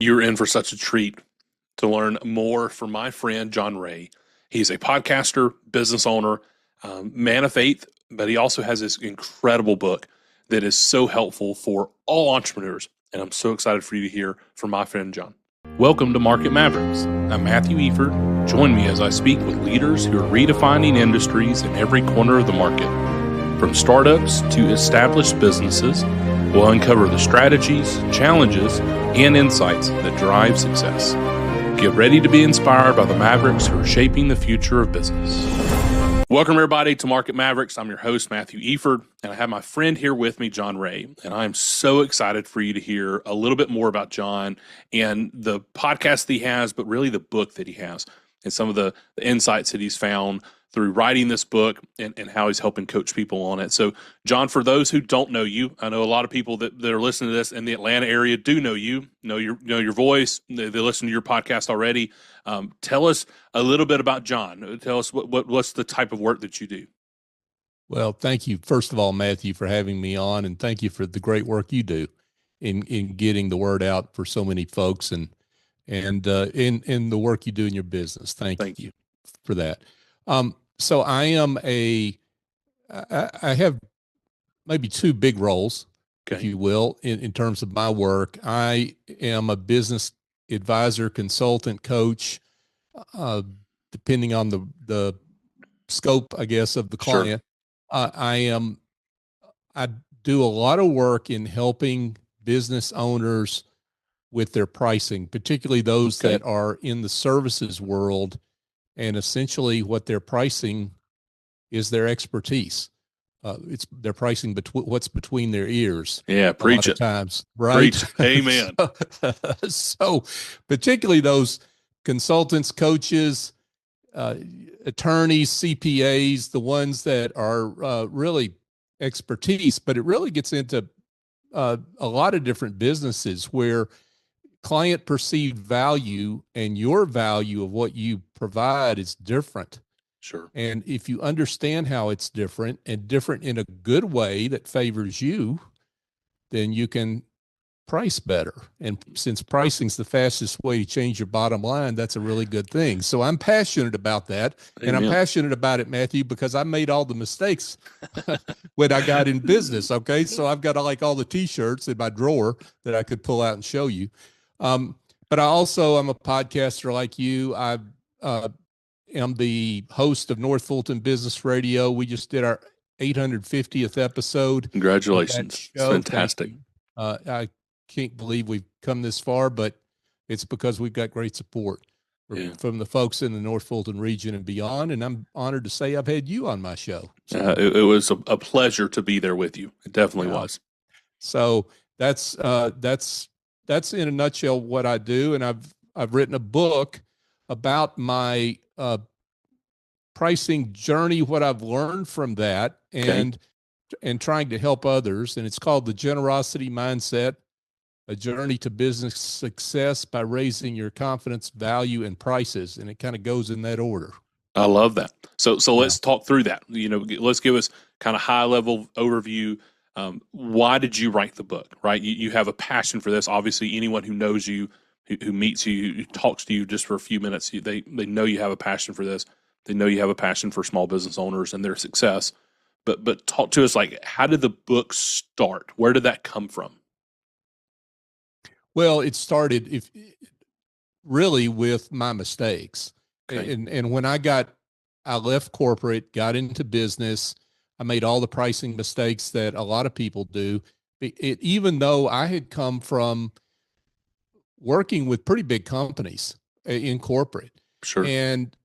You're in for such a treat to learn more from my friend John Ray. He's a podcaster, business owner, man of faith, but he also has this incredible book that is so helpful for all entrepreneurs. And I'm so excited for you to hear from my friend John. Welcome to Market Mavericks. I'm Matthew Eford. Join me as I speak with leaders who are redefining industries in every corner of the market. From startups to established businesses, we'll uncover the strategies, challenges, and insights that drive success. Get ready to be inspired by the Mavericks who are shaping the future of business. Welcome, everybody, to Market Mavericks. I'm your host, Matthew Eford, and I have my friend here with me, John Ray. And I'm so excited for you to hear a little bit more about John and the podcast that he has, but really the book that he has and some of the insights that he's found through writing this book and how he's helping coach people on it. So, John, for those who don't know you, I know a lot of people that are listening to this in the Atlanta area do know you, know your voice. They listen to your podcast already. Tell us a little bit about John. Tell us what's the type of work that you do. Well, thank you, first of all, Matthew, for having me on, and thank you for the great work you do in getting the word out for so many folks and in the work you do in your business. Thank you for that. So I have maybe two big roles, if you will, in terms of my work. I am a business advisor, consultant, coach, depending on the scope, I guess, of the client. Sure. I do a lot of work in helping business owners with their pricing, particularly those that are in the services world. And essentially what they're pricing is their expertise. It's their pricing what's between their ears. Yeah, preach it. Times, right? Preach. Amen. So particularly those consultants, coaches, attorneys, CPAs, the ones that are really expertise, but it really gets into a lot of different businesses where client perceived value and your value of what you provide is different. Sure. And if you understand how it's different and different in a good way that favors you, then you can price better. And since pricing's the fastest way to change your bottom line, that's a really good thing. So I'm passionate about that. Amen. And I'm passionate about it, Matthew, because I made all the mistakes when I got in business. Okay. So I've got like all the t-shirts in my drawer that I could pull out and show you. But I'm a podcaster like you. I am the host of North Fulton Business Radio. We just did our 850th episode. Congratulations. It's fantastic. I can't believe we've come this far, but it's because we've got great support from the folks in the North Fulton region and beyond. And I'm honored to say I've had you on my show. So, it was a pleasure to be there with you. It definitely was. So that's in a nutshell what I do. And I've written a book about my pricing journey, what I've learned from that, and trying to help others. And it's called The Generosity Mindset: A Journey to Business Success by Raising Your Confidence, Value, and Prices. And it kind of goes in that order. I love that. So let's talk through that. Let's give us kind of high level overview. Why did you write the book, right? You have a passion for this. Obviously, anyone who knows you, who meets you, who talks to you just for a few minutes, they know you have a passion for this. They know you have a passion for small business owners and their success. But talk to us, like, how did the book start? Where did that come from? Well, it started really with my mistakes. And when I left corporate, got into business, I made all the pricing mistakes that a lot of people do. Even though I had come from working with pretty big companies in corporate. Sure. And,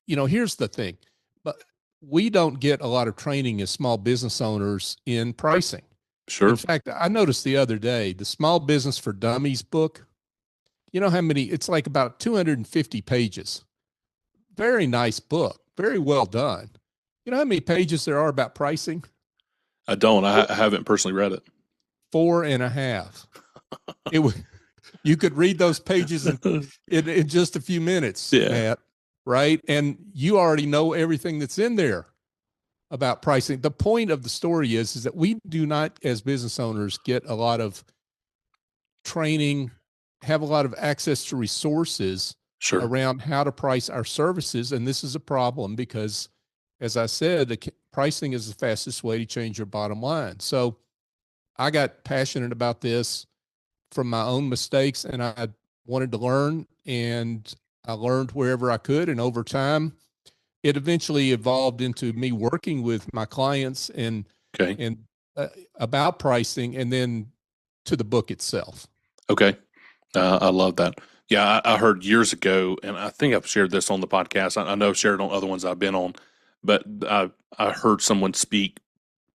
here's the thing, but we don't get a lot of training as small business owners in pricing. Sure. In fact, I noticed the other day, the Small Business for Dummies book, you know how many, it's like about 250 pages. Very nice book. Very well done. You know how many pages there are about pricing? I don't. I haven't personally read it. 4.5. You could read those pages in just a few minutes, Matt, right? And you already know everything that's in there about pricing. The point of the story is that we do not, as business owners, get a lot of training have a lot of access to resources Sure. around how to price our services. And this is a problem because, as I said, pricing is the fastest way to change your bottom line. So I got passionate about this from my own mistakes, and I wanted to learn, and I learned wherever I could. And over time, it eventually evolved into me working with my clients and Okay. and about pricing, and then to the book itself. Okay. I love that. Yeah, I heard years ago, and I think I've shared this on the podcast. I know I've shared it on other ones I've been on, but I heard someone speak,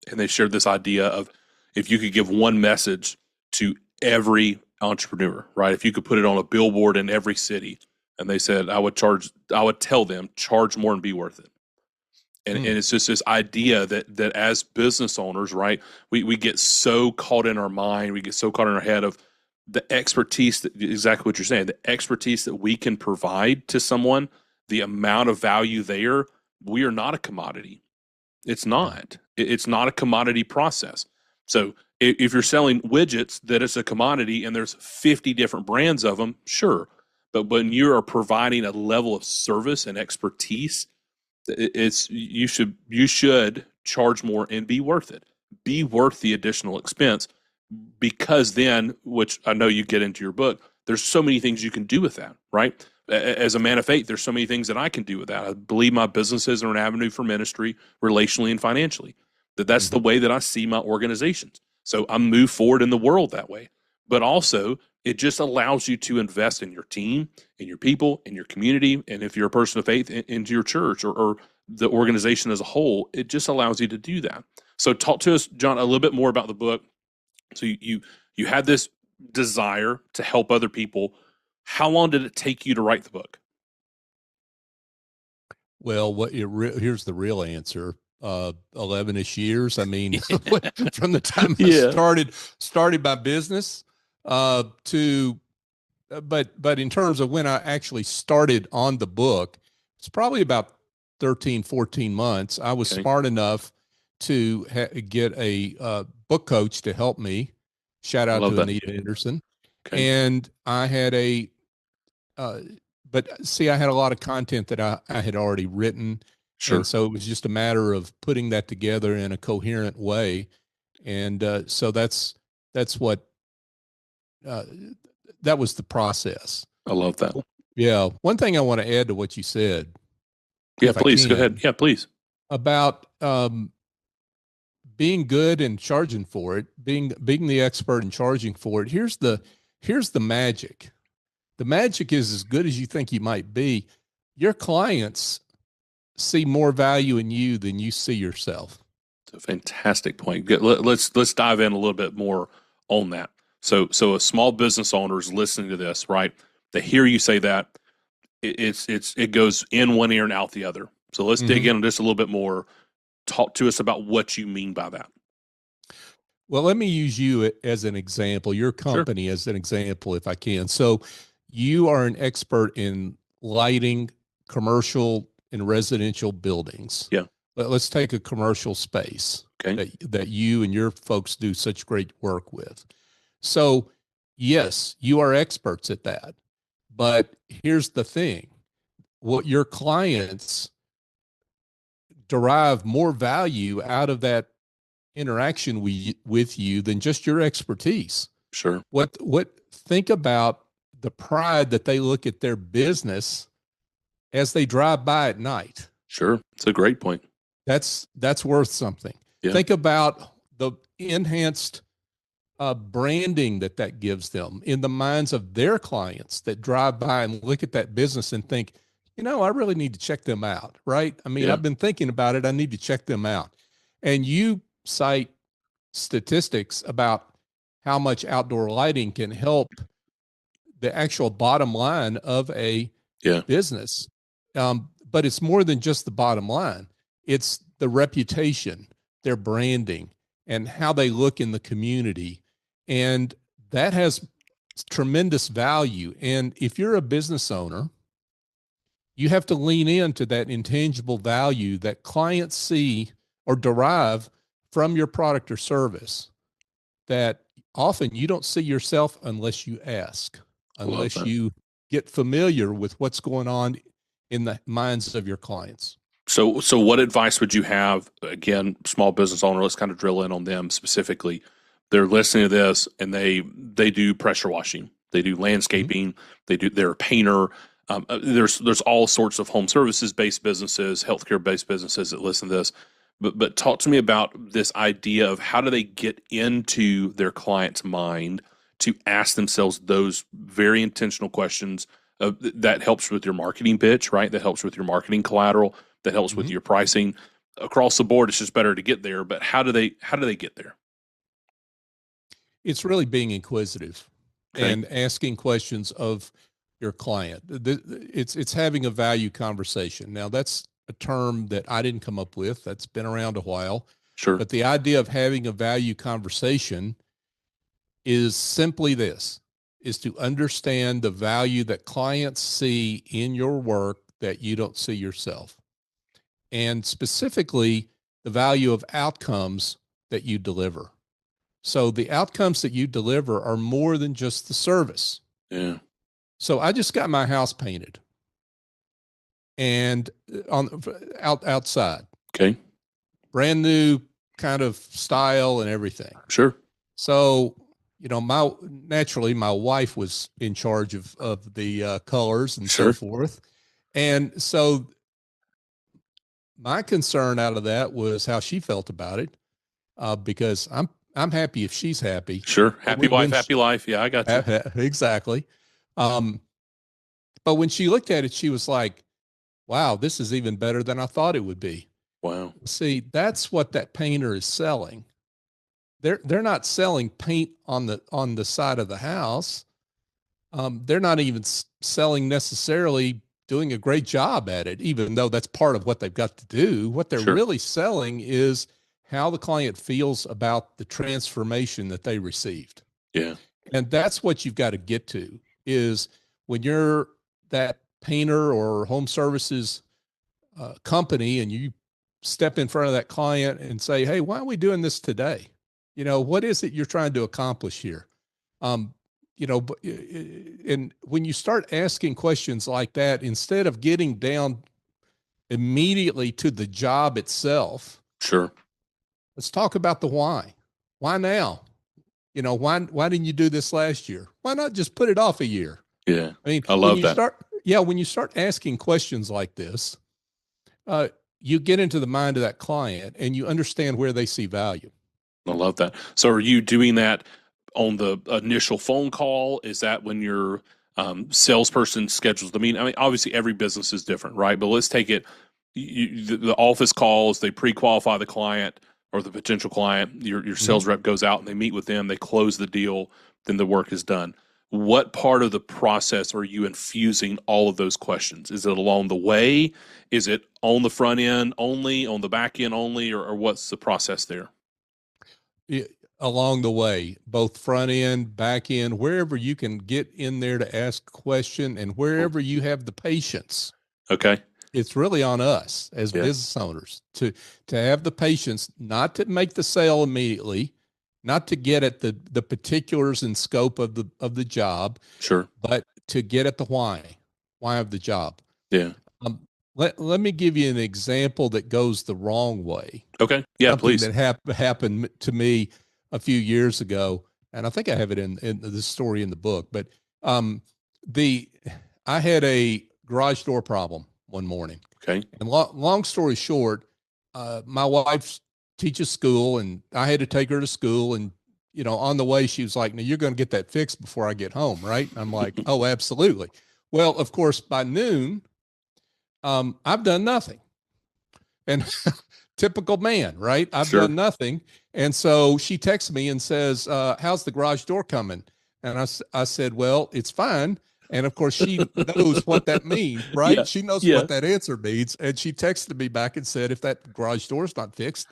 and they shared this idea of if you could give one message to every entrepreneur, right? If you could put it on a billboard in every city, and they said, I would tell them, charge more and be worth it. And it's just this idea that as business owners, right, we get so caught in our mind, we get so caught in our head of the expertise, that exactly what you're saying, the expertise that we can provide to someone, the amount of value there. We are not a commodity. It's not. It's not a commodity process. So if you're selling widgets, that it's a commodity and there's 50 different brands of them, sure. But when you are providing a level of service and expertise, you should charge more and be worth it. Be worth the additional expense, because then, which I know you get into your book, there's so many things you can do with that, right? As a man of faith, there's so many things that I can do with that. I believe my businesses are an avenue for ministry, relationally and financially. That's the way that I see my organizations. So I move forward in the world that way. But also, it just allows you to invest in your team, in your people, in your community, and if you're a person of faith, into your church or the organization as a whole. It just allows you to do that. So talk to us, John, a little bit more about the book. So you had this desire to help other people. How long did it take you to write the book? Well, here's the real answer. 11-ish years. I mean, from the time I started my business but in terms of when I actually started on the book, it's probably about 13, 14 months. I was smart enough to get a book coach to help me. Shout out to Anita Anderson. And I had but see, I had a lot of content that I had already written. Sure. And so it was just a matter of putting that together in a coherent way. And so that's what, that was the process. I love that. Yeah. One thing I want to add to what you said. Yeah, please go ahead. Yeah, please. About being good and charging for it, being the expert and charging for it. Here's the magic. The magic is as good as you think you might be. Your clients see more value in you than you see yourself. It's a fantastic point. Let's dive in a little bit more on that. So a small business owner is listening to this, right? They hear you say that. It goes in one ear and out the other. So let's dig in just a little bit more. Talk to us about what you mean by that. Well, let me use you as an example, your company as an example, if I can. So you are an expert in lighting commercial and residential buildings. Yeah. But let's take a commercial space that you and your folks do such great work with. So yes, you are experts at that. But here's the thing. What your clients derive more value out of that interaction with you than just your expertise. Sure. Think about the pride that they look at their business as they drive by at night. Sure. It's a great point. That's worth something. Yeah. Think about the enhanced branding that gives them in the minds of their clients that drive by and look at that business and think, I really need to check them out, right? I mean, I've been thinking about it. I need to check them out. And you cite statistics about how much outdoor lighting can help the actual bottom line of a business. But it's more than just the bottom line. It's the reputation, their branding, and how they look in the community. And that has tremendous value. And if you're a business owner, you have to lean into that intangible value that clients see or derive from your product or service that often you don't see yourself unless you ask. Love unless that. you get familiar with what's going on in the minds of your clients. So what advice would you have? Again, small business owner, let's kind of drill in on them specifically. They're listening to this and they do pressure washing, they do Mhm. landscaping, they're a painter. There's all sorts of home services based businesses, healthcare based businesses that listen to this. But talk to me about this idea of how do they get into their client's mind to ask themselves those very intentional questions. That helps with your marketing pitch, right? That helps with your marketing collateral, that helps with Mhm. your pricing across the board. It's just better to get there. But how do they get there? It's really being inquisitive Okay, and asking questions of your client. It's having a value conversation. Now, that's a term that I didn't come up with. That's been around a while. sure, But the idea of having a value conversation is simply this, is to understand the value that clients see in your work that you don't see yourself. And specifically the value of outcomes that you deliver. So the outcomes that you deliver are more than just the service. yeah, So I just got my house painted and outside, okay, brand new kind of style and everything. sure, So, my naturally my wife was in charge of the colors and so sure, forth. And so my concern out of that was how she felt about it, because I'm happy if she's happy. sure. But Happy wife, happy life. Yeah, I got you. exactly. Um, but when she looked at it, she was like, "Wow, this is even better than I thought it would be." Wow, See, that's what that painter is selling. They're not selling paint on the side of the house. They're not even selling necessarily doing a great job at it, even though that's part of what they've got to do. What they're sure, really selling is how the client feels about the transformation that they received. yeah, And that's what you've got to get to is when you're that painter or home services company and you step in front of that client and say, "Hey, why are we doing this today? What is it you're trying to accomplish here?" Um, and when you start asking questions like that, instead of getting down immediately to the job itself, sure, let's talk about the why. Why now? Why didn't you do this last year? Why not just put it off a year? yeah. I mean, I love that. when you start asking questions like this, uh, you get into the mind of that client and you understand where they see value. I love that. So, are you doing that on the initial phone call? Is that when your salesperson schedules the meeting? I mean, obviously, every business is different, right? But let's take it. The office calls, they pre-qualify the client or the potential client. Your Mhm. sales rep goes out and they meet with them. They close the deal. Then the work is done. What part of the process are you infusing all of those questions? Is it along the way? Is it on the front end only, on the back end only, or what's the process there? Yeah, along the way, both front end, back end, wherever you can get in there to ask a question and Cool. wherever you have the patience. Okay. It's really on us as Yeah. business owners to have the patience, not to make the sale immediately, not to get at the particulars and scope of the job, Sure. but to get at the why of the job. Yeah. Let me give you an example that goes the wrong way. Okay. Yeah, Something please. that happened to me a few years ago, and I think I have it in the story in the book. But um, the I had a garage door problem one morning, Okay. and long story short, my wife teaches school, and I had to take her to school. And on the way, she was like, "Now you're going to get that fixed before I get home, right?" And I'm like, "Oh, absolutely." Well, of course, by noon, I've done nothing. And typical man, right? I've Sure. done nothing. And so she texts me and says, "How's the garage door coming?" And I said, "Well, it's fine." And of course, she knows what that means, right? Yeah. She knows Yeah. what that answer means. And she texted me back and said, "If that garage door is not fixed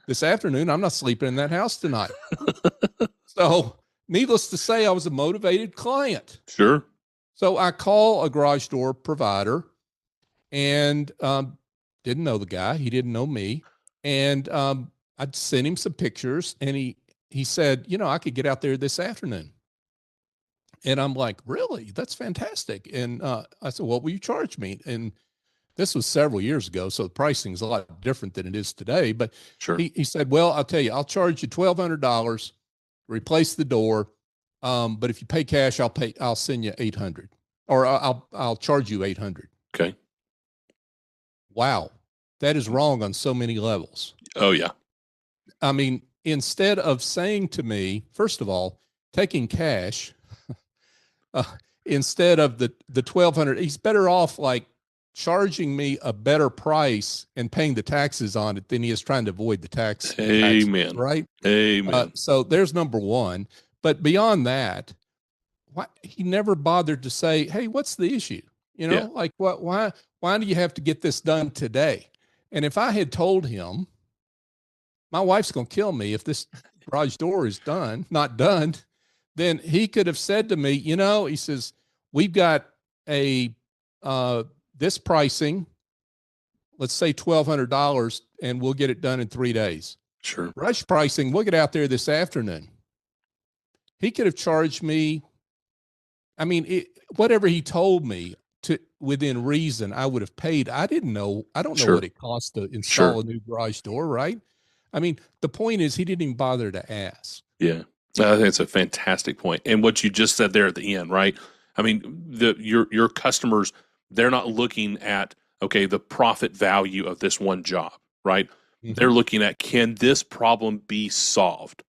this afternoon, I'm not sleeping in that house tonight." So, needless to say, I was a motivated client. Sure. So I call a garage door provider and didn't know the guy. He didn't know me, and I'd sent him some pictures, and he said, "I could get out there this afternoon." And I'm like, really? That's fantastic. And I said, what will you charge me? And this was several years ago, so the pricing is a lot different than it is today. But Sure. he said, well, I'll tell you, I'll charge you $1,200, replace the door. But if you pay cash, I'll send you 800, or I'll charge you 800. Okay. Wow. That is wrong on so many levels. Oh yeah. I mean, instead of saying to me, first of all, taking cash, instead of the 1,200, he's better off like charging me a better price and paying the taxes on it than he is trying to avoid the tax. Amen. Taxes, right? Amen. So there's number one. But beyond that, he never bothered to say, "Hey, what's the issue?" You know, Yeah. like why do you have to get this done today? And if I had told him, my wife's going to kill me if this garage door is not done, then he could have said to me, you know, he says, we've got this pricing, let's say $1,200, and we'll get it done in 3 days. Sure. Rush pricing, we'll get out there this afternoon. He could have charged me, I mean, whatever he told me to within reason, I would have paid. I don't know Sure. what it costs to install Sure. a new garage door, right? I mean, the point is he didn't even bother to ask. Yeah. I think it's a fantastic point. And what you just said there at the end, right? I mean, your customers, they're not looking at, okay, the profit value of this one job, right? Mhm. They're looking at, can this problem be solved?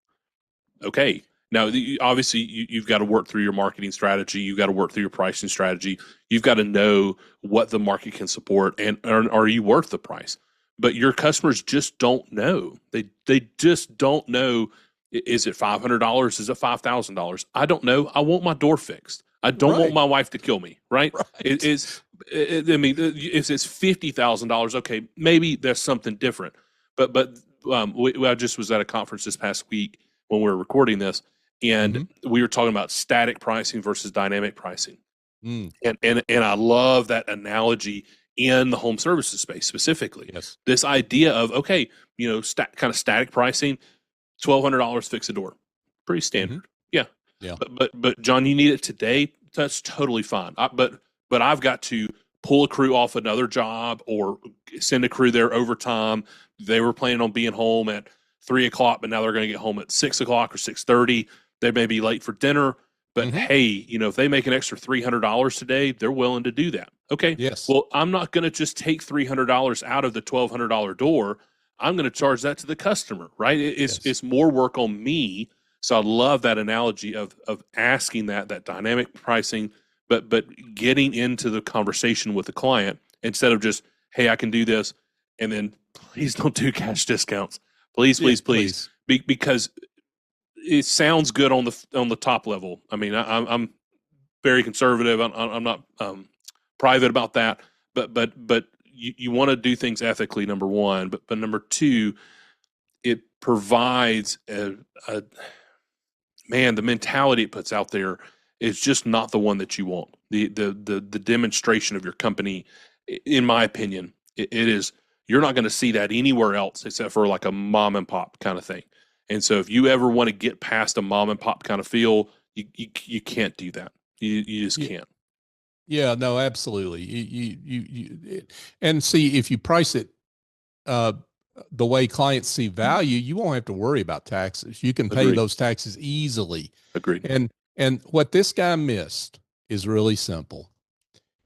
Okay. Now, obviously, you've got to work through your marketing strategy. You've got to work through your pricing strategy. You've got to know what the market can support, and are you worth the price? But your customers just don't know. They just don't know. Is it $500? Is it $5,000? I don't know. I want my door fixed. I don't Right. want my wife to kill me. Right? Right. I mean, if it's $50,000, okay, maybe there's something different. But I just was at a conference this past week when we were recording this, and we were talking about static pricing versus dynamic pricing. Mm. And I love that analogy in the home services space specifically. Yes. This idea of, okay, you know, kind of static pricing, $1,200 fix a door, pretty standard. Yeah. But John, you need it today. That's totally fine. But I've got to pull a crew off another job or send a crew there overtime. They were planning on being home at 3:00, but now they're going to get home at 6:00 or 6:30. They may be late for dinner, but hey, you know, if they make an extra $300 today, they're willing to do that. Okay. Yes. Well, I'm not going to just take $300 out of the $1,200 door. I'm going to charge that to the customer, right? It's more work on me. So I love that analogy of asking that dynamic pricing, but getting into the conversation with the client instead of just, hey, I can do this, and then please don't do cash discounts. Please. Because it sounds good on the top level. I mean, I'm very conservative. I'm not private about that, but you want to do things ethically, number one, but number two, it provides the mentality it puts out there is just not the one that you want. The demonstration of your company, in my opinion, it is, you're not going to see that anywhere else except for like a mom and pop kind of thing. And so if you ever want to get past a mom and pop kind of feel, you can't do that. You just can't. Yeah, no, absolutely. And see, if you price it the way clients see value, you won't have to worry about taxes. You can pay Agreed. those taxes easily. Agreed. And what this guy missed is really simple.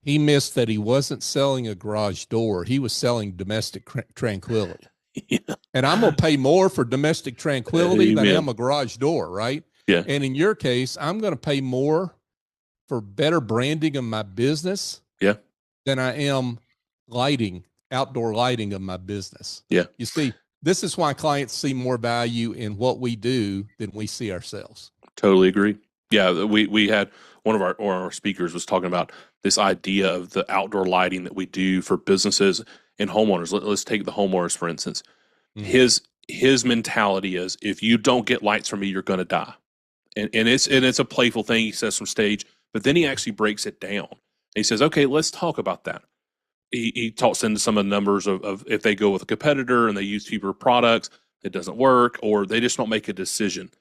He missed that he wasn't selling a garage door. He was selling domestic tranquility. Yeah. And I'm going to pay more for domestic tranquility than I Amen. am a garage door, right? Yeah. And in your case, I'm going to pay more for better branding of my business than I am outdoor lighting of my business. Yeah. You see, this is why clients see more value in what we do than we see ourselves. Totally agree. Yeah, we had one of our speakers was talking about this idea of the outdoor lighting that we do for businesses and homeowners. Let's take the homeowners, for instance. His mentality is, if you don't get lights from me, you're going to die. And it's a playful thing he says from stage, but then he actually breaks it down. He says, okay, let's talk about that. He talks into some of the numbers of if they go with a competitor and they use cheaper products, it doesn't work, or they just don't make a decision.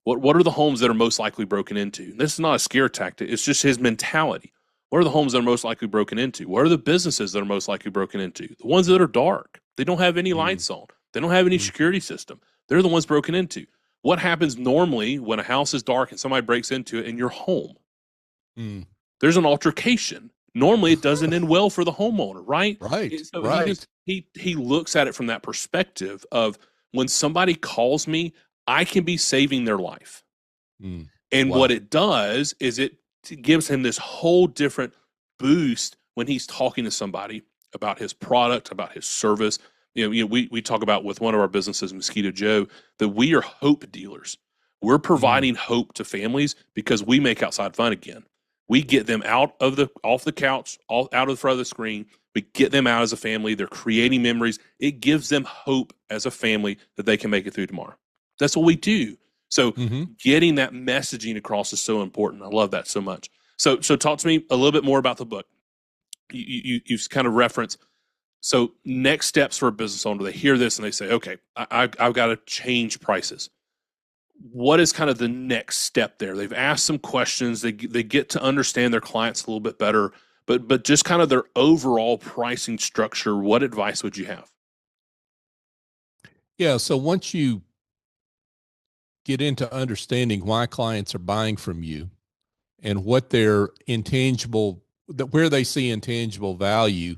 What are the homes that are most likely broken into? This is not a scare tactic. It's just his mentality. What are the homes that are most likely broken into? What are the businesses that are most likely broken into? The ones that are dark. They don't have any lights on. They don't have any security system. They're the ones broken into. What happens normally when a house is dark and somebody breaks into it in your home? There's an altercation. Normally, it doesn't end well for the homeowner, right? Right. So right. he looks at it from that perspective of when somebody calls me, I can be saving their life. And Wow. what it does is it gives him this whole different boost when he's talking to somebody about his product, about his service. We talk about with one of our businesses, Mosquito Joe, that we are hope dealers. We're providing hope to families because we make outside fun again. We get them off the couch, out of the front of the screen. We get them out as a family. They're creating memories. It gives them hope as a family that they can make it through tomorrow. That's what we do. So getting that messaging across is so important. I love that so much. So talk to me a little bit more about the book. You've kind of referenced. So next steps for a business owner, they hear this and they say, okay, I've got to change prices. What is kind of the next step there? They've asked some questions. They get to understand their clients a little bit better, but just kind of their overall pricing structure. What advice would you have? Yeah. So once you get into understanding why clients are buying from you and what their where they see intangible value,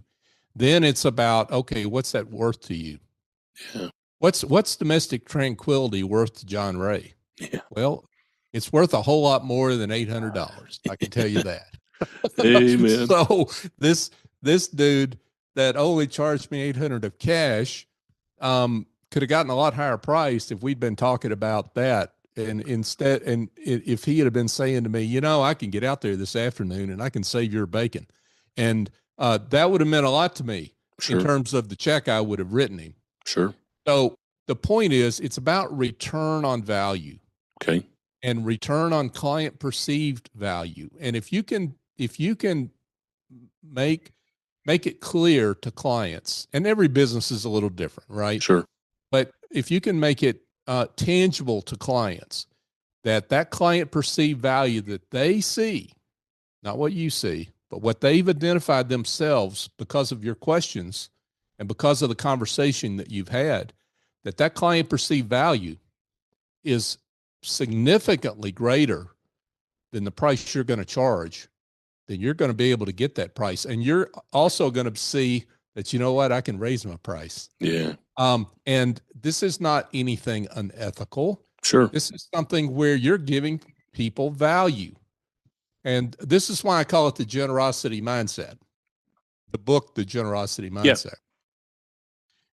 then it's about, okay, what's that worth to you? Yeah. What's domestic tranquility worth to John Ray? Yeah. Well, it's worth a whole lot more than $800. I can tell you that. Amen. So this dude that only charged me $800 of cash could have gotten a lot higher price if we'd been talking about that. And instead, and if he had been saying to me, I can get out there this afternoon and I can save your bacon. And that would have meant a lot to me in terms of the check I would have written him. Sure. So the point is, it's about return on value. Okay. And return on client perceived value. And if you can make it clear to clients, and every business is a little different, right? Sure. But if you can make it tangible to clients, that client perceived value that they see, not what you see, but what they've identified themselves because of your questions and because of the conversation that you've had, that client perceived value is significantly greater than the price you're going to charge, then you're going to be able to get that price. And you're also going to see that, I can raise my price. Yeah. And this is not anything unethical. Sure. This is something where you're giving people value. And this is why I call it the generosity mindset. The book, The Generosity Mindset.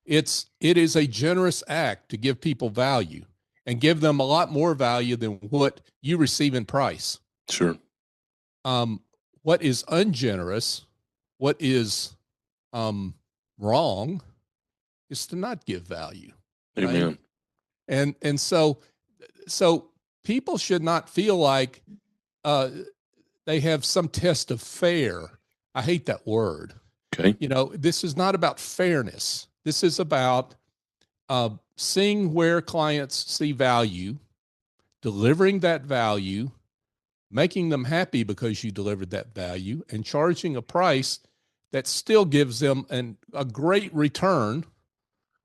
Yeah. It is a generous act to give people value and give them a lot more value than what you receive in price. Sure. What is ungenerous, what is wrong, is to not give value. Amen. Right? And so people should not feel like they have some test of fair. I hate that word. Okay. This is not about fairness. This is about seeing where clients see value, delivering that value, making them happy because you delivered that value, and charging a price that still gives them a great return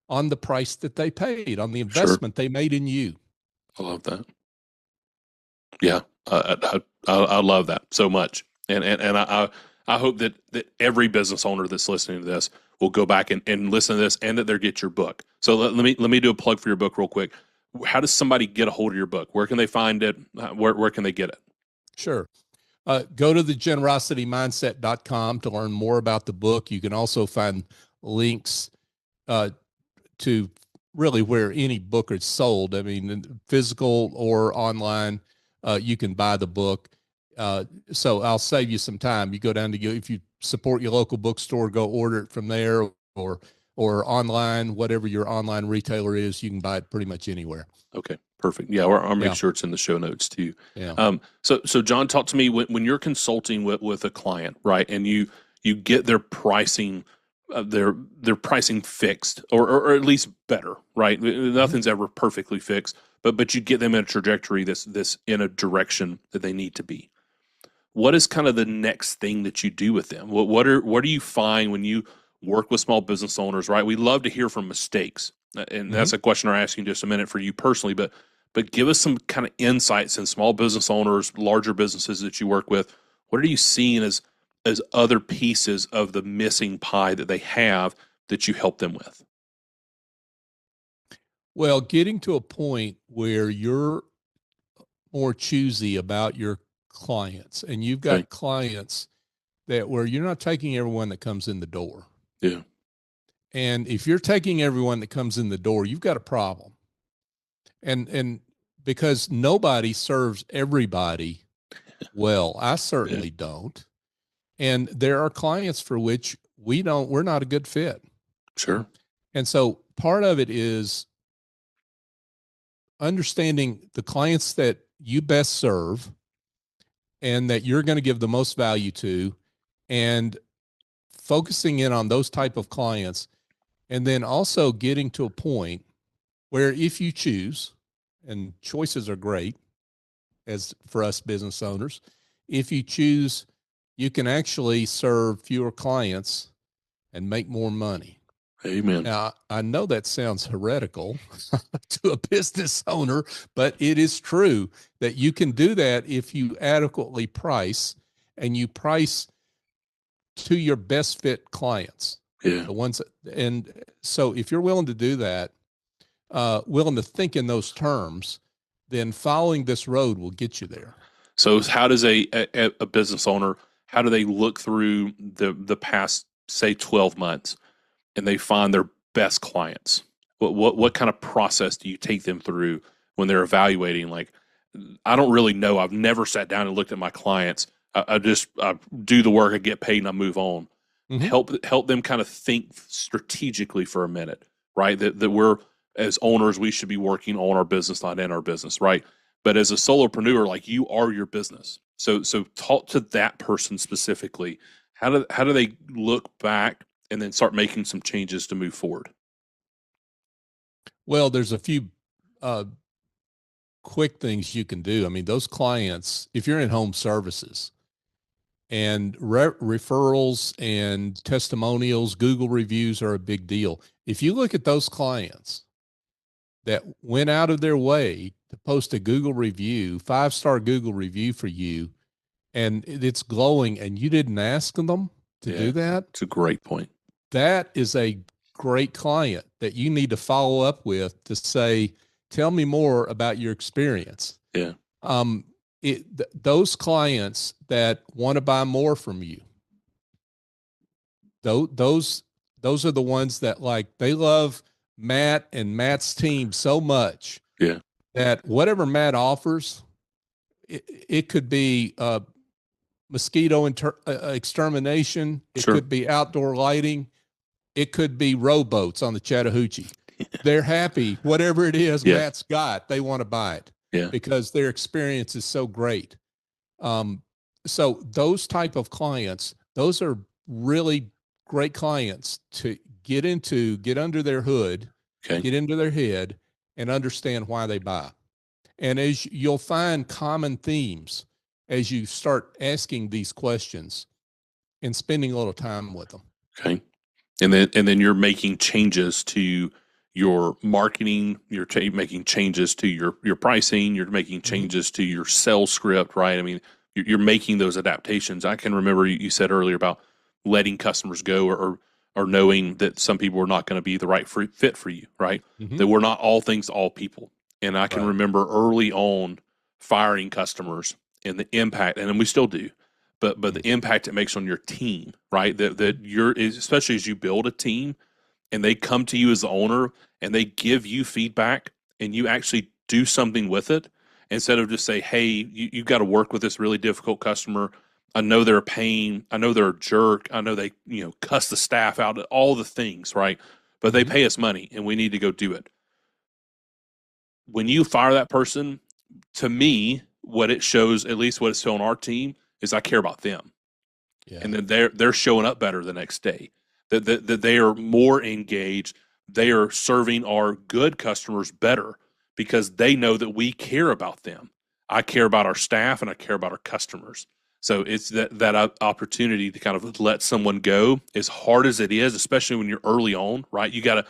on the price that they paid, on the investment they made in you. I love that. Yeah, I love that so much, and I hope that every business owner that's listening to this will go back and listen to this, and that they'll get your book. So let me do a plug for your book real quick. How does somebody get a hold of your book? Where can they find it? Where can they get it? Sure. Go to thegenerositymindset.com to learn more about the book. You can also find links to really where any book is sold. I mean, physical or online, you can buy the book. So I'll save you some time. You go down to if you support your local bookstore, go order it from there, or online, whatever your online retailer is, you can buy it pretty much anywhere. Okay, perfect. Yeah, I'll make sure it's in the show notes too. Yeah. So John, talk to me when you're consulting with a client, right? And you get their pricing, their pricing fixed, or at least better, right? Nothing's ever perfectly fixed. but you get them in a trajectory that's in a direction that they need to be. What is kind of the next thing that you do with them? What do you find when you work with small business owners, right? We love to hear from mistakes. And that's a question I'm asking just a minute for you personally, but give us some kind of insights in small business owners, larger businesses that you work with. What are you seeing as other pieces of the missing pie that they have that you help them with? Well, getting to a point where you're more choosy about your clients and you've Okay. got clients that where you're not taking everyone that comes in the door. Yeah. And if you're taking everyone that comes in the door, you've got a problem. And because nobody serves everybody well, I certainly don't. And there are clients for which we're not a good fit. Sure. And so part of it is understanding the clients that you best serve and that you're going to give the most value to, and focusing in on those type of clients, and then also getting to a point where if you choose, and choices are great as for us business owners, if you choose, you can actually serve fewer clients and make more money. Amen. Now, I know that sounds heretical to a business owner, but it is true that you can do that if you adequately price, and you price to your best fit clients. Yeah. The ones, and so if you're willing to do that, willing to think in those terms, then following this road will get you there. So how does a business owner, how do they look through the past, say, 12 months and they find their best clients? What kind of process do you take them through when they're evaluating? Like, I don't really know. I've never sat down and looked at my clients. I do the work, I get paid, and I move on. Mm-hmm. Help them kind of think strategically for a minute, right? That we're, as owners, we should be working on our business, not in our business, right? But as a solopreneur, like, you are your business. So talk to that person specifically. How do they look back and then start making some changes to move forward? Well, there's a few quick things you can do. I mean, those clients, if you're in home services, and referrals and testimonials, Google reviews are a big deal. If you look at those clients that went out of their way to post a Google review, 5-star Google review for you, and it's glowing, and you didn't ask them to do that, It's a great point. that is a great client that you need to follow up with to say, tell me more about your experience. Yeah. Those clients that want to buy more from you, those are the ones that, like, they love Matt and Matt's team so much, Yeah. that whatever Matt offers, it could be mosquito extermination, it Sure. could be outdoor lighting, it could be rowboats on the Chattahoochee. They're happy. Whatever it is Yeah. Matt's got, they want to buy it. Yeah. Because their experience is so great. So those type of clients, those are really great clients to get under their hood, Okay. get into their head, and understand why they buy. And as you'll find common themes as you start asking these questions and spending a little time with them. Okay. And then you're making changes to your marketing, you're making changes to your pricing, you're making changes to your sales script, right? I mean, you're making those adaptations. I can remember you said earlier about letting customers go, or knowing that some people are not going to be the right fit for you, right? Mm-hmm. That we're not all things to all people. And I can Right. remember early on firing customers and the impact, and we still do, but the impact it makes on your team, right? That you're, especially as you build a team and they come to you as the owner and they give you feedback and you actually do something with it, instead of just say, hey, you've got to work with this really difficult customer. I know they're a pain. I know they're a jerk. I know they, cuss the staff out, all the things, right? But they pay us money and we need to go do it. When you fire that person, to me, what it shows, at least what it's showing our team, is I care about them. Yeah. And then they're showing up better the next day. That they are more engaged. They are serving our good customers better because they know that we care about them. I care about our staff and I care about our customers. So it's that opportunity to kind of let someone go, as hard as it is, especially when you're early on, right? You gotta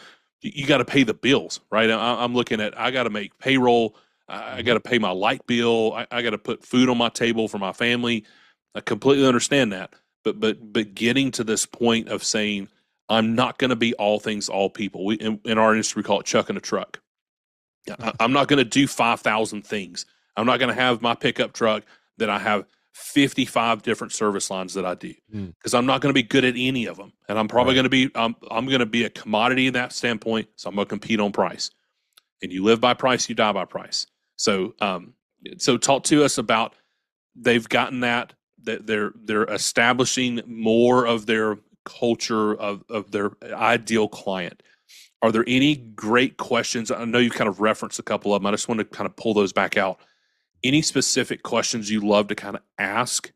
pay the bills, right? I'm looking at, I got to make payroll. I got to pay my light bill. I got to put food on my table for my family. I completely understand that. But getting to this point of saying, I'm not going to be all things, all people. In our industry, we call it chucking a truck. I'm not going to do 5,000 things. I'm not going to have my pickup truck that I have 55 different service lines that I do, because I'm not going to be good at any of them. And I'm probably going to be, I'm going to be a commodity in that standpoint. So I'm going to compete on price. And you live by price, you die by price. So, so talk to us about, they've gotten that they're establishing more of their culture of their ideal client. Are there any great questions? I know you've kind of referenced a couple of them. I just want to kind of pull those back out. Any specific questions you love to kind of ask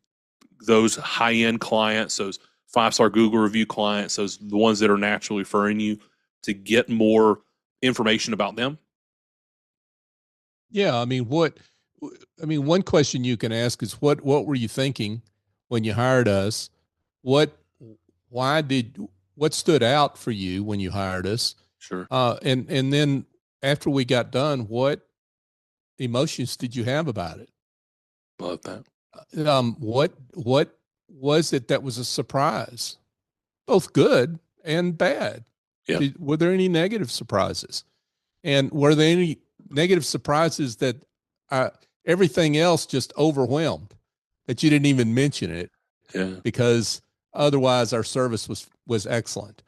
those high-end clients, those 5-star Google review clients, the ones that are naturally referring you, to get more information about them? Yeah, I mean, one question you can ask is, what were you thinking when you hired us? What stood out for you when you hired us? Sure. And then after we got done, what emotions did you have about it? Love that. What was it that was a surprise, both good and bad? Yeah. Were there any negative surprises? And were there any negative surprises that everything else just overwhelmed, that you didn't even mention it? Yeah. Because otherwise our service was excellent.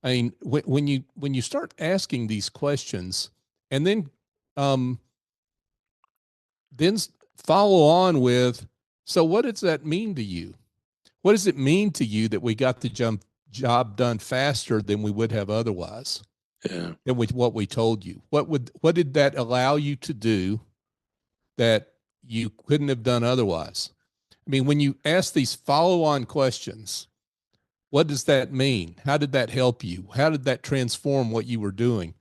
I mean, when you start asking these questions, and then follow on with, so what does that mean to you? What does it mean to you that we got the job done faster than we would have otherwise? Yeah. Than with what we told you? What did that allow you to do that you couldn't have done otherwise? I mean, when you ask these follow-on questions, what does that mean? How did that help you? How did that transform what you were doing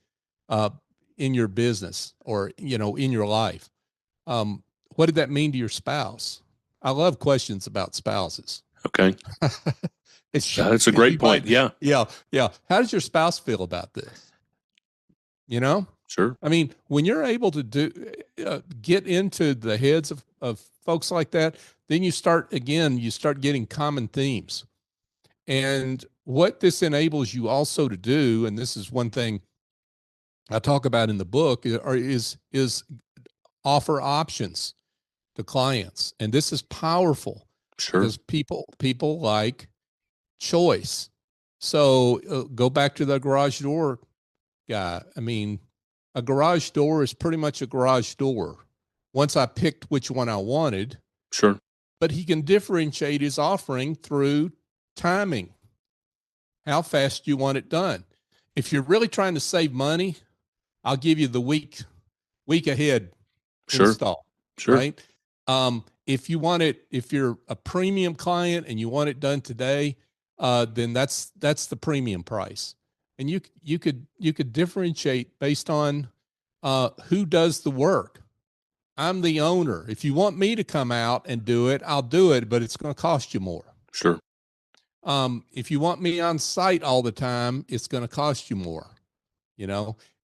in your business, or, in your life? What did that mean to your spouse? I love questions about spouses. Okay. That's a great point. Yeah. Yeah. How does your spouse feel about this? Sure. I mean, when you're able to get into the heads of folks like that, then you start getting common themes. And what this enables you also to do, and this is one thing I talk about in the book, is offer options to clients. And this is powerful. Sure. Because people like choice. So go back to the garage door guy. I mean, a garage door is pretty much a garage door once I picked which one I wanted. Sure. But he can differentiate his offering through timing. How fast you want it done. If you're really trying to save money, I'll give you the week ahead install. Sure. Right? If you're a premium client and you want it done today, then that's the premium price. And you could differentiate based on who does the work. I'm the owner. If you want me to come out and do it, I'll do it, but it's going to cost you more. Sure. If you want me on site all the time, it's going to cost you more.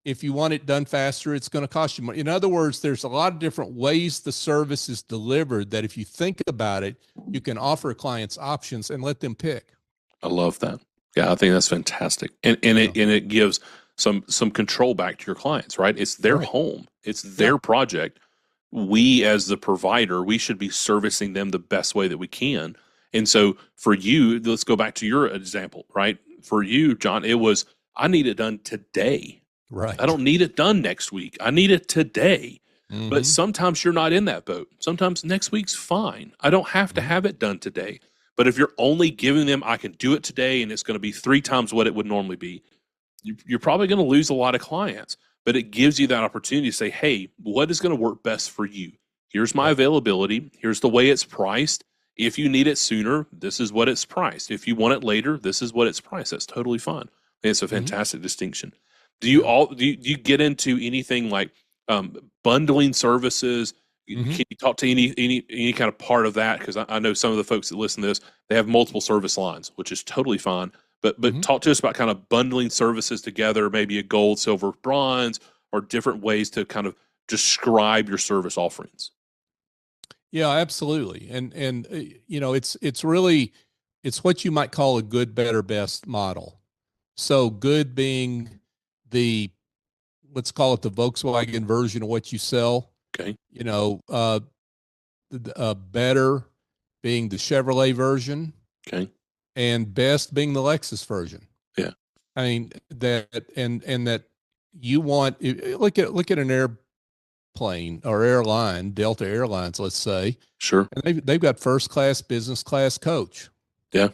If you want it done faster, it's going to cost you more. In other words, there's a lot of different ways the service is delivered that, if you think about it, you can offer clients options and let them pick. I love that. Yeah, I think that's fantastic. And it gives some control back to your clients, right? It's their home. It's their project. We, as the provider, we should be servicing them the best way that we can. And so for you, let's go back to your example, right? For you, John, it was, I need it done today. Right. I don't need it done next week. I need it today. Mm-hmm. But sometimes you're not in that boat. Sometimes next week's fine. I don't have to have it done today. But if you're only giving them, I can do it today, and it's going to be 3 times what it would normally be, you're probably going to lose a lot of clients. But it gives you that opportunity to say, hey, what is going to work best for you? Here's my availability. Here's the way it's priced. If you need it sooner, this is what it's priced. If you want it later, this is what it's priced. That's totally fine. And it's a fantastic distinction. Do you get into anything like bundling services. Mhm. Can you talk to any kind of part of that? Because I know some of the folks that listen to this, they have multiple service lines, which is totally fine. But Mhm. talk to us about kind of bundling services together, maybe a gold, silver, bronze, or different ways to kind of describe your service offerings. Yeah, absolutely. And it's really it's what you might call a good, better, best model. So good being the let's call it the Volkswagen version of what you sell. Okay. You know, better being the Chevrolet version, Okay. and best being the Lexus version. Yeah. I mean that and that you want look at an airplane or airline, Delta Airlines, let's say, Sure. and they've got first class, business class, coach. Yeah.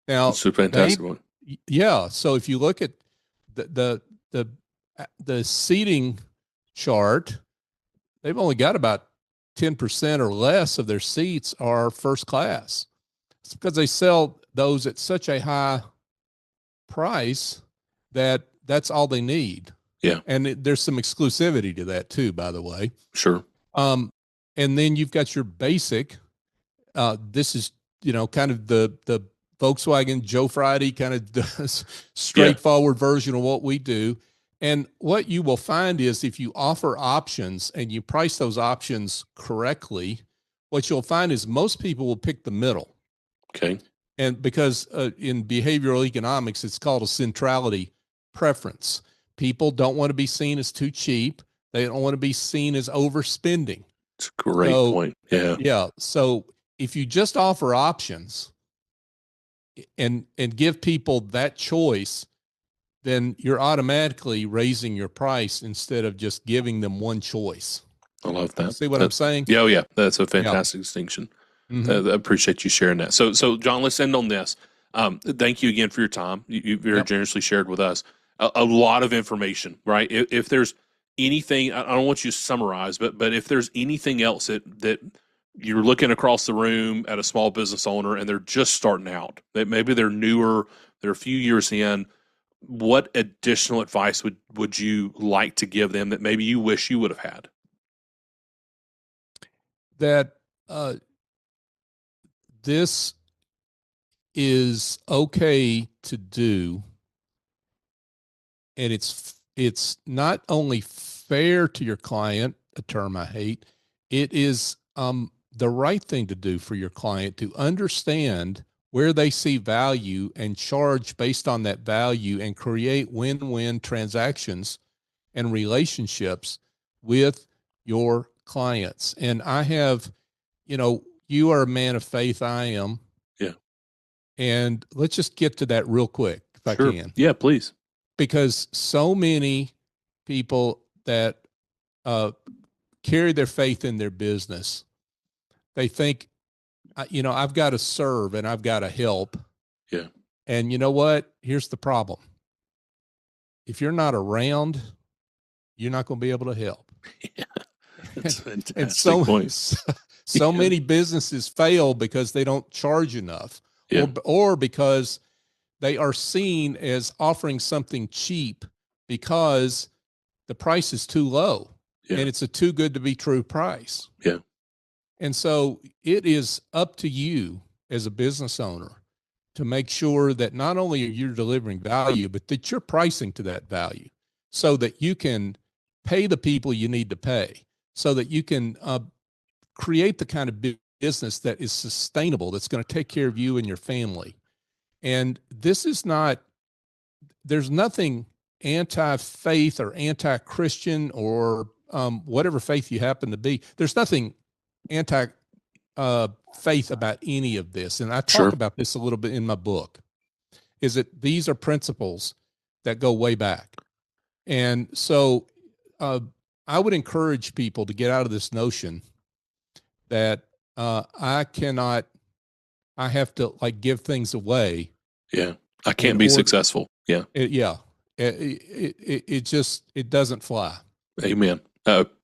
Now It's a they fantastic one. yeah. So if you look at the the the seating chart, they've only got about 10% or less of their seats are first class. It's because they sell those at such a high price that that's all they need. Yeah. And there's some exclusivity to that too, by the way. Sure. Um, and then you've got your basic. This is kind of the Volkswagen Joe Friday kind of straightforward version of what we do. And what you will find is if you offer options and you price those options correctly, what you'll find is most people will pick the middle. Okay. And because in behavioral economics, it's called a centrality preference. People don't want to be seen as too cheap. They don't want to be seen as overspending. It's a great point. Yeah. Yeah. So if you just offer options and give people that choice, then you're automatically raising your price instead of just giving them one choice. I love that. See what I'm saying? Yeah. Oh, yeah. That's a fantastic distinction. Mm-hmm. I appreciate you sharing that. So John, let's end on this. Thank you again for your time. You very generously shared with us a lot of information, right? If there's anything, I don't want you to summarize, but if there's anything else that you're looking across the room at a small business owner and they're just starting out, that maybe they're newer, they're a few years in, what additional advice would you like to give them that maybe you wish you would have had? That this is okay to do, and it's not only fair to your client, a term I hate, it is the right thing to do for your client to understand where they see value and charge based on that value and create win-win transactions and relationships with your clients. And I have, you are a man of faith. I am. Yeah. And let's just get to that real quick, if I can. Yeah, please. Because so many people that carry their faith in their business, they think, I've got to serve and I've got to help. Yeah. And you know what? Here's the problem. If you're not around, you're not going to be able to help. Yeah. That's a fantastic And so, point. so many businesses fail because they don't charge enough, Yeah. or because they are seen as offering something cheap because the price is too low. Yeah. And it's a too good to be true price. Yeah. And so it is up to you as a business owner to make sure that not only are you delivering value, but that you're pricing to that value so that you can pay the people you need to pay, so that you can create the kind of business that is sustainable, that's going to take care of you and your family. And this is not, there's nothing anti-faith or anti-Christian or whatever faith you happen to be. There's nothing anti-faith about any of this. And I talk about this a little bit in my book, is that these are principles that go way back. And so I would encourage people to get out of this notion that I have to like give things away. Yeah. I can't be successful. Yeah. It just, it doesn't fly. Amen.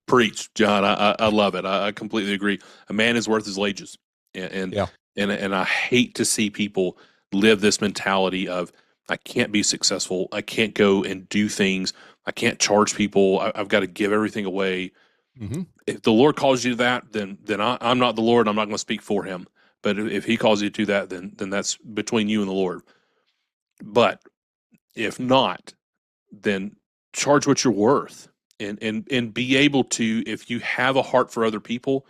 Preach, John. I love it. I completely agree. A man is worth his wages. And I hate to see people live this mentality of, I can't be successful. I can't go and do things. I can't charge people. I've got to give everything away. Mm-hmm. If the Lord calls you to that, then I'm not the Lord. I'm not going to speak for him. But if he calls you to that, then that's between you and the Lord. But if not, then charge what you're worth, and be able to, if you have a heart for other people,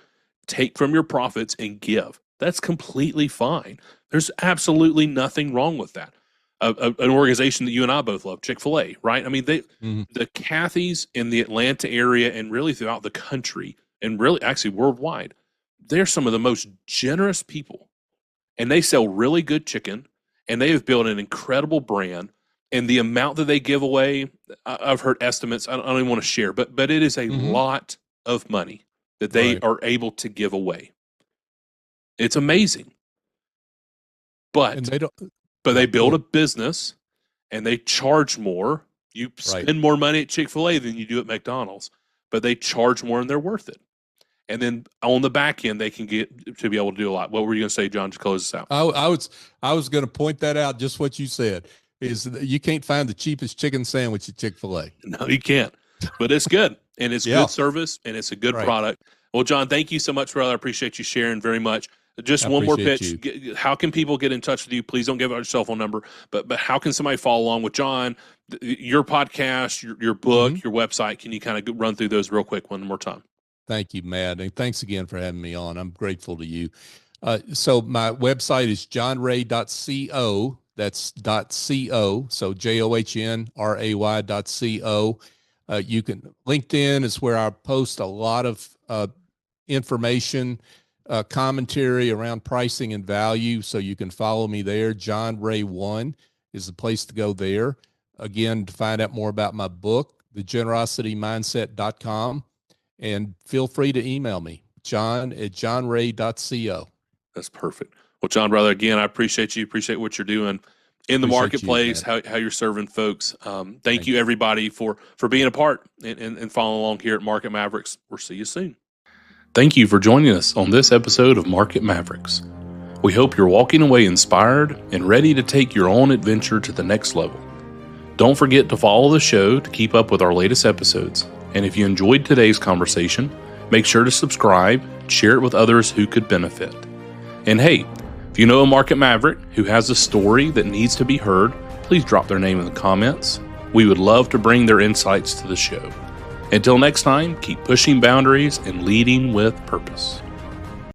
take from your profits and give. That's completely fine. There's absolutely nothing wrong with that. An organization that you and I both love, Chick-fil-A, right? I mean, the Cathys in the Atlanta area and really throughout the country, and really actually worldwide, they're some of the most generous people, and they sell really good chicken, and they have built an incredible brand. And the amount that they give away, I've heard estimates. I don't even want to share, but it is a lot of money that they are able to give away. It's amazing. But they build a business, and they charge more. You spend more money at Chick-fil-A than you do at McDonald's, but they charge more, and they're worth it. And then on the back end, they can get to be able to do a lot. What were you going to say, John, to close this out? I was going to point that out. Just what you said is that you can't find the cheapest chicken sandwich at Chick-fil-A. No, you can't. But it's good, and it's good service, and it's a good product. Well, John, thank you so much, brother. I appreciate you sharing very much. Just one more pitch. How can people get in touch with you? Please don't give out your cell phone number, but how can somebody follow along with John, your podcast, your book, your website? Can you kind of run through those real quick one more time? Thank you, Matt. And thanks again for having me on. I'm grateful to you. So my website is johnray.co. That's .co. So JOHNRAY.co. You can, LinkedIn is where I post a lot of information, commentary around pricing and value. So you can follow me there. John Ray 1 is the place to go there. Again, to find out more about my book, thegenerositymindset.com. And feel free to email me, john@johnray.co. That's perfect. Well, John, brother, again, I appreciate you. Appreciate what you're doing in the marketplace, how you're serving folks. Thank you, everybody, for being a part and following along here at Market Mavericks. We'll see you soon. Thank you for joining us on this episode of Market Mavericks. We hope you're walking away inspired and ready to take your own adventure to the next level. Don't forget to follow the show to keep up with our latest episodes. And if you enjoyed today's conversation, make sure to subscribe, share it with others who could benefit. And hey, if you know a market maverick who has a story that needs to be heard, please drop their name in the comments. We would love to bring their insights to the show. Until next time, keep pushing boundaries and leading with purpose.